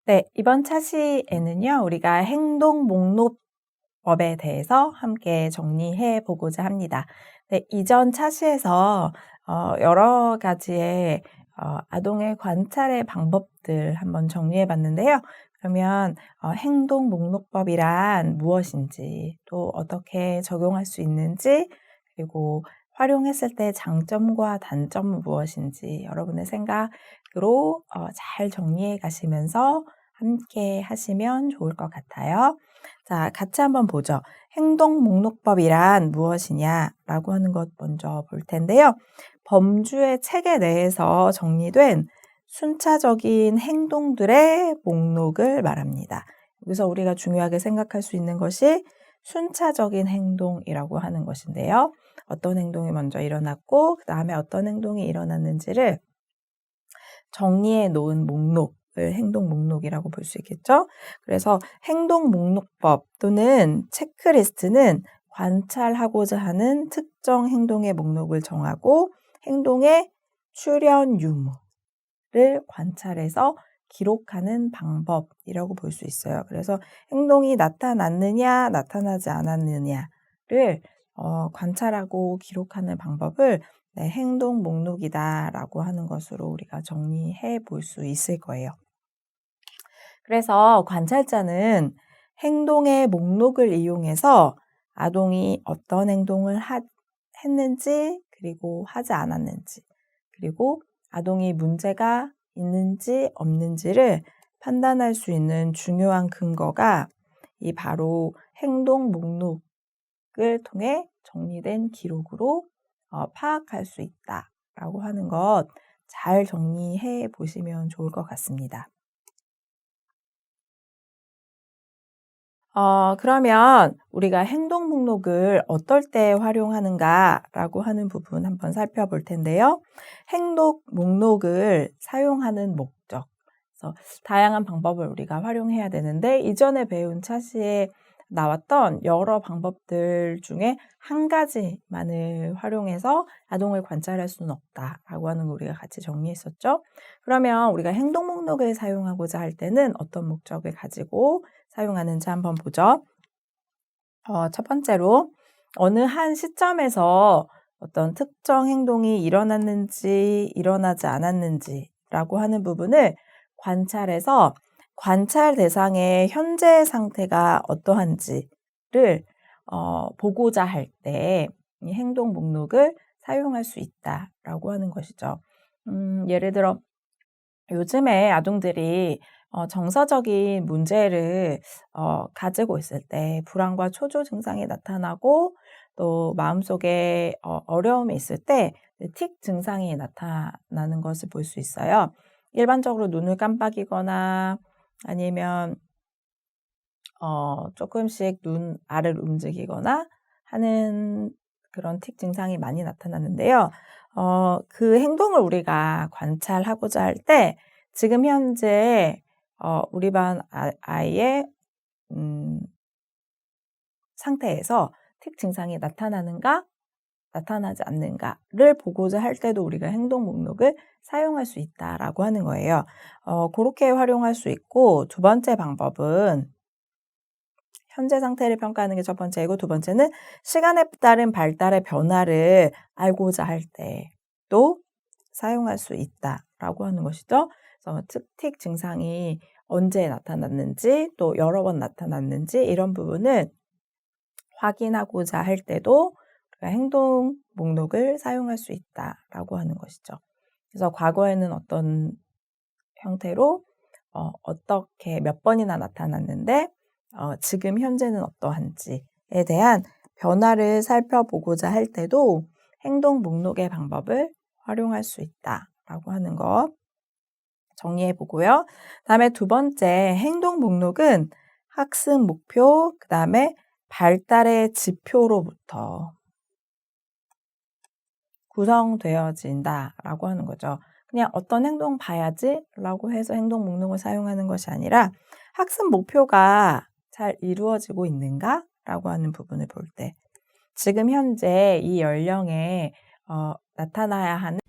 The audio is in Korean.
네, 이번 차시에는요, 우리가 행동 목록법에 대해서 함께 정리해 보고자 합니다. 네, 이전 차시에서 여러 가지의 아동의 관찰의 방법들 한번 정리해 봤는데요. 그러면 행동 목록법이란 무엇인지, 또 어떻게 적용할 수 있는지, 그리고 활용했을 때 장점과 단점은 무엇인지 여러분의 생각으로 잘 정리해 가시면서 함께 하시면 좋을 것 같아요. 자, 같이 한번 보죠. 행동 목록법이란 무엇이냐라고 하는 것 먼저 볼 텐데요. 범주의 체계 내에서 정리된 순차적인 행동들의 목록을 말합니다. 여기서 우리가 중요하게 생각할 수 있는 것이 순차적인 행동이라고 하는 것인데요. 어떤 행동이 먼저 일어났고 그 다음에 어떤 행동이 일어났는지를 정리해 놓은 목록을 행동 목록이라고 볼 수 있겠죠. 그래서 행동 목록법 또는 체크리스트는 관찰하고자 하는 특정 행동의 목록을 정하고 행동의 출현 유무를 관찰해서 기록하는 방법이라고 볼 수 있어요. 그래서 행동이 나타났느냐 나타나지 않았느냐를 관찰하고 기록하는 방법을 행동 목록이다라고 하는 것으로 우리가 정리해 볼 수 있을 거예요. 그래서 관찰자는 행동의 목록을 이용해서 아동이 어떤 행동을 했는지, 그리고 하지 않았는지, 그리고 아동이 문제가 있는지 없는지를 판단할 수 있는 중요한 근거가 이 바로 행동 목록을 통해 정리된 기록으로 파악할 수 있다라고 하는 것 잘 정리해 보시면 좋을 것 같습니다. 그러면 우리가 행동 목록을 어떨 때 활용하는가라고 하는 부분 한번 살펴볼 텐데요. 행동 목록을 사용하는 목적. 그래서 다양한 방법을 우리가 활용해야 되는데 이전에 배운 차시에 나왔던 여러 방법들 중에 한 가지만을 활용해서 아동을 관찰할 수는 없다라고 하는 거 우리가 같이 정리했었죠. 그러면 우리가 행동 목록을 사용하고자 할 때는 어떤 목적을 가지고 사용하는지 한번 보죠. 첫 번째로 어느 한 시점에서 어떤 특정 행동이 일어났는지 일어나지 않았는지라고 하는 부분을 관찰해서 관찰 대상의 현재 상태가 어떠한지를 보고자 할 때 이 행동 목록을 사용할 수 있다라고 하는 것이죠. 예를 들어 요즘에 아동들이 정서적인 문제를 가지고 있을 때 불안과 초조 증상이 나타나고 또 마음속에 어려움이 있을 때 틱 증상이 나타나는 것을 볼 수 있어요. 일반적으로 눈을 깜빡이거나 아니면 조금씩 눈 알을 움직이거나 하는 그런 틱 증상이 많이 나타나는데요. 그 행동을 우리가 관찰하고자 할 때 지금 현재 우리 반 아이의 상태에서 틱 증상이 나타나는가 나타나지 않는가를 보고자 할 때도 우리가 행동 목록을 사용할 수 있다라고 하는 거예요. 그렇게 활용할 수 있고 두 번째 방법은 현재 상태를 평가하는 게 첫 번째이고 두 번째는 시간에 따른 발달의 변화를 알고자 할 때도 사용할 수 있다라고 하는 것이죠. 그래서 틱 증상이 언제 나타났는지 또 여러 번 나타났는지 이런 부분을 확인하고자 할 때도 우리가 행동 목록을 사용할 수 있다라고 하는 것이죠. 그래서 과거에는 어떤 형태로 어떻게 몇 번이나 나타났는데 지금 현재는 어떠한지에 대한 변화를 살펴보고자 할 때도 행동 목록의 방법을 활용할 수 있다라고 하는 것 정리해 보고요. 다음에 두 번째 행동 목록은 학습 목표, 그 다음에 발달의 지표로부터 구성되어진다라고 하는 거죠. 그냥 어떤 행동 봐야지라고 해서 행동 목록을 사용하는 것이 아니라 학습 목표가 잘 이루어지고 있는가라고 하는 부분을 볼 때 지금 현재 이 연령에 나타나야 하는